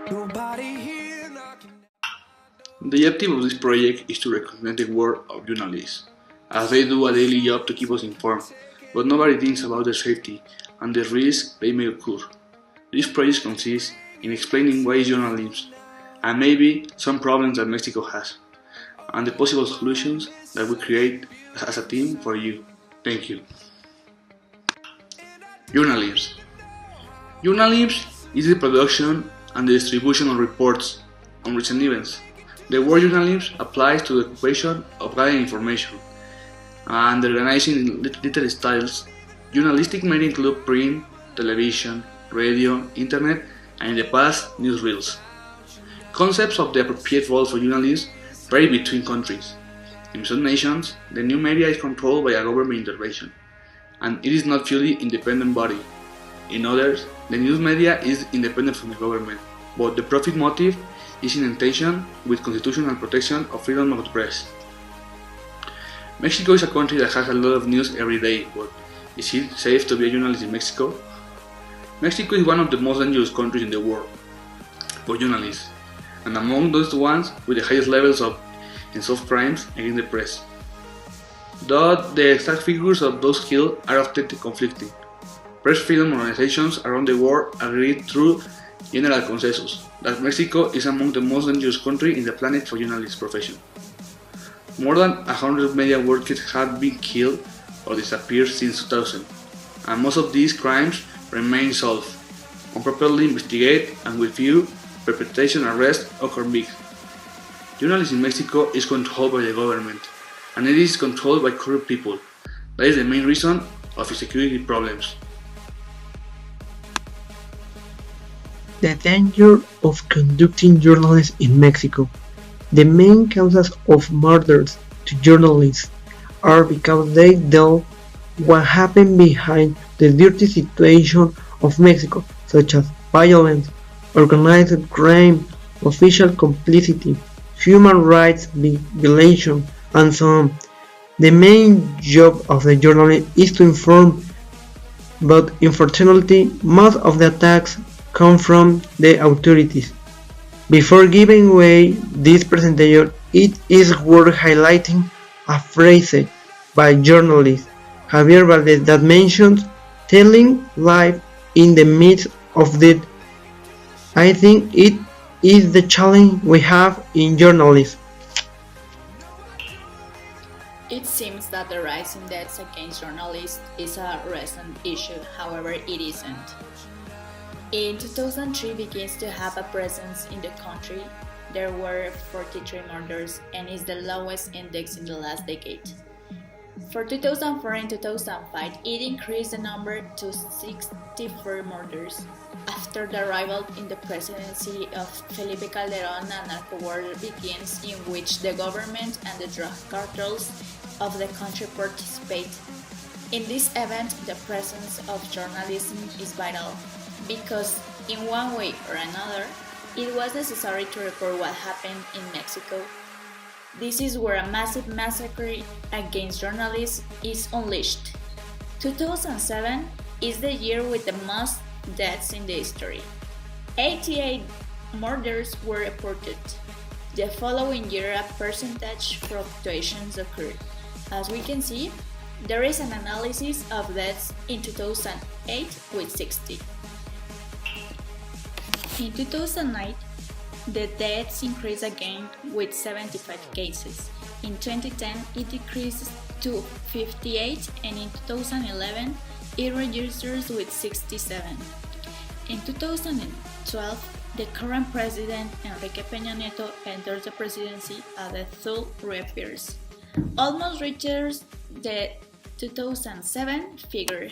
Nobody here knocking. The objective of this project is to recognize the work of journalists, as they do a daily job to keep us informed, but nobody thinks about their safety and the risks they may occur. This project consists in explaining why journalism and maybe some problems that Mexico has, and the possible solutions that we create as a team for you. Thank you. Journalism. Journalism is the production and the distribution of reports on recent events. The word journalism applies to the occupation of gathering information and organizing in little styles. Journalistic may include print, television, radio, internet, and in the past, newsreels. Concepts of the appropriate role for journalists vary between countries. In some nations, the new media is controlled by a government intervention, and it is not fully independent body. In others, the news media is independent from the government, but the profit motive is in tension with constitutional protection of freedom of the press. Mexico is a country that has a lot of news every day, but is it safe to be a journalist in Mexico? Mexico is one of the most dangerous countries in the world for journalists, and among those ones with the highest levels of unsolved crimes against the press. Though the exact figures of those killed are often conflicting, press freedom organizations around the world agree through general consensus that Mexico is among the most dangerous countries in the planet for journalist profession. More than 100 media workers have been killed or disappeared since 2000, and most of these crimes remain solved, improperly investigated, and with few perpetration, arrest, or convict. Journalism in Mexico is controlled by the government, and it is controlled by corrupt people. That is the main reason of its security problems. The danger of conducting journalism in Mexico. The main causes of murders to journalists are because they know what happened behind the dirty situation of Mexico, such as violence, organized crime, official complicity, human rights violation, and so on. The main job of the journalist is to inform, but unfortunately, most of the attacks come from the authorities. Before giving away this presentation, it is worth highlighting a phrase by journalist Javier Valdez that mentions telling life in the midst of death. I think it is the challenge we have in journalism. It seems that the rise in deaths against journalists is a recent issue, however it isn't. In 2003 begins to have a presence in the country. There were 43 murders and is the lowest index in the last decade. For 2004 and 2005, it increased the number to 64 murders. After the arrival in the presidency of Felipe Calderón, a narco war begins in which the government and the drug cartels of the country participate. In this event, the presence of journalism is vital, because in one way or another, it was necessary to report what happened in Mexico. This is where a massive massacre against journalists is unleashed. 2007 is the year with the most deaths in the history. 88 murders were reported. The following year, a percentage fluctuations occurred. As we can see, there is an analysis of deaths in 2008 with 60. In 2009, the deaths increased again with 75 cases. In 2010, it decreased to 58, and in 2011, it registers with 67. In 2012, the current president, Enrique Peña Nieto, enters the presidency as the third reappears. Almost reaches the 2007 figure.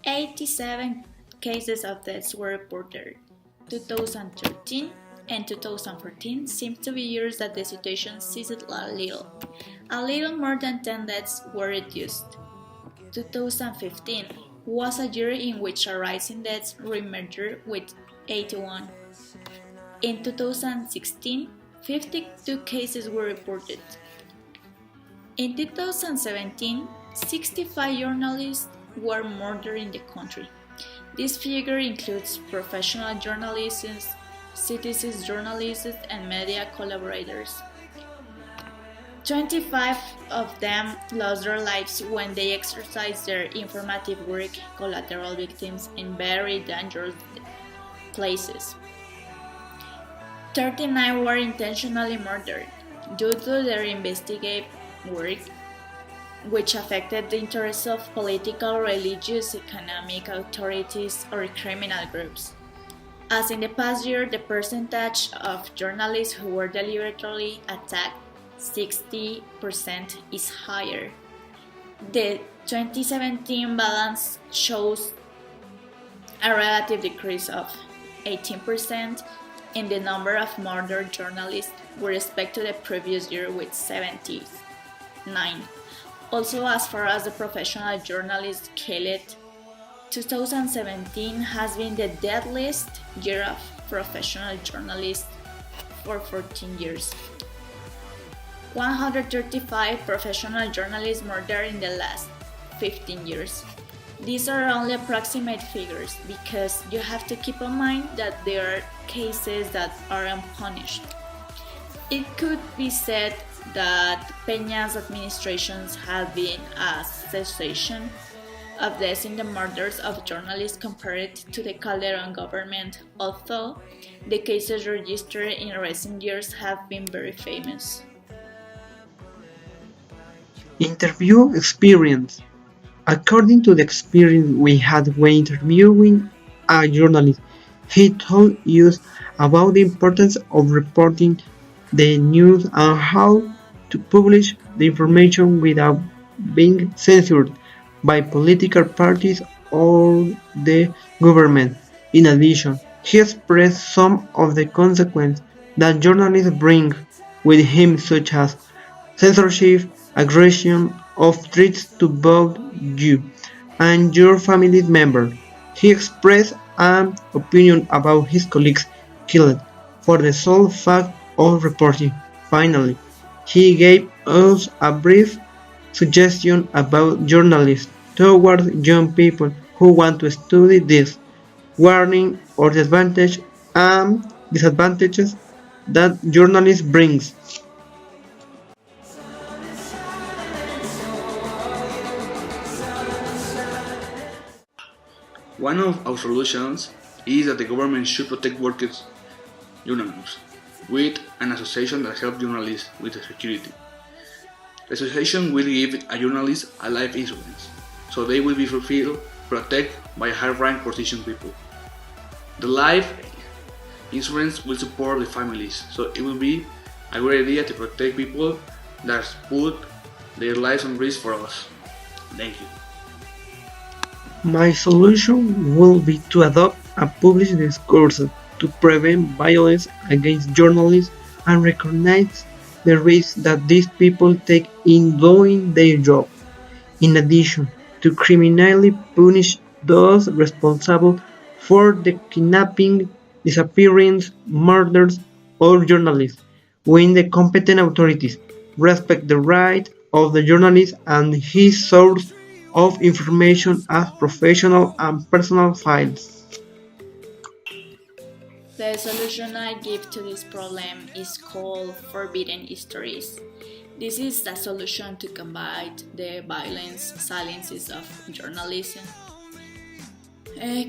87 cases of deaths were reported. 2013 and 2014 seem to be years that the situation ceased a little. A little more than 10 deaths were reduced. 2015 was a year in which a rise in deaths reemerged with 81. In 2016, 52 cases were reported. In 2017, 65 journalists were murdered in the country. This figure includes professional journalists, citizens, journalists, and media collaborators. 25 of them lost their lives when they exercised their informative work, collateral victims in very dangerous places. 39 were intentionally murdered due to their investigative work, which affected the interests of political, religious, economic authorities, or criminal groups. As in the past year, the percentage of journalists who were deliberately attacked, 60%, is higher. The 2017 balance shows a relative decrease of 18% in the number of murdered journalists with respect to the previous year, with 79. Also, as far as the professional journalists killed, 2017 has been the deadliest year of professional journalists for 14 years. 135 professional journalists murdered in the last 15 years. These are only approximate figures because you have to keep in mind that there are cases that are unpunished. It could be said that Peña's administrations have been a cessation of deaths in the murders of journalists compared to the Calderon government, although the cases registered in recent years have been very famous. Interview experience. According to the experience we had when interviewing a journalist, he told us about the importance of reporting the news and how to publish the information without being censored by political parties or the government. In addition, he expressed some of the consequences that journalists bring with him, such as censorship, aggression, of threats to both you and your family member. He expressed an opinion about his colleagues killed for the sole fact of reporting. Finally, he gave us a brief suggestion about journalists towards young people who want to study this, warning or the advantage and disadvantages that journalism brings. One of our solutions is that the government should protect workers, journalists, with an association that helps journalists with their security. The association will give a journalist a life insurance, so they will be protected by high-rank position people. The life insurance will support the families, so it will be a great idea to protect people that put their lives on risk for us. Thank you. My solution will be to adopt a public discourse to prevent violence against journalists and recognize the risks that these people take in doing their job. In addition, to criminally punish those responsible for the kidnapping, disappearance, murders of journalists, when the competent authorities respect the right of the journalist and his source of information as professional and personal files. The solution I give to this problem is called Forbidden Histories. This is the solution to combat the violence silences of journalism.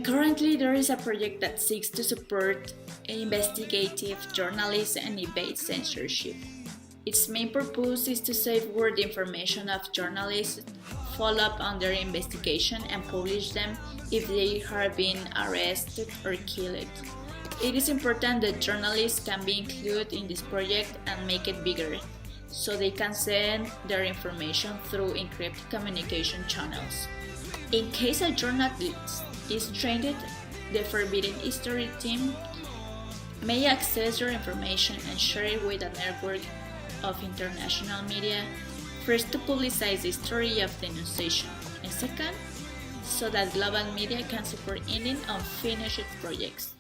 Currently, there is a project that seeks to support investigative journalism and evade censorship. Its main purpose is to safeguard the information of journalists, follow up on their investigation, and publish them if they have been arrested or killed. It is important that journalists can be included in this project and make it bigger, so they can send their information through encrypted communication channels. In case a journalist is trained, the Forbidden History team may access your information and share it with a network of international media, first to publicize the story of denunciation, and second, so that global media can support Indian unfinished projects.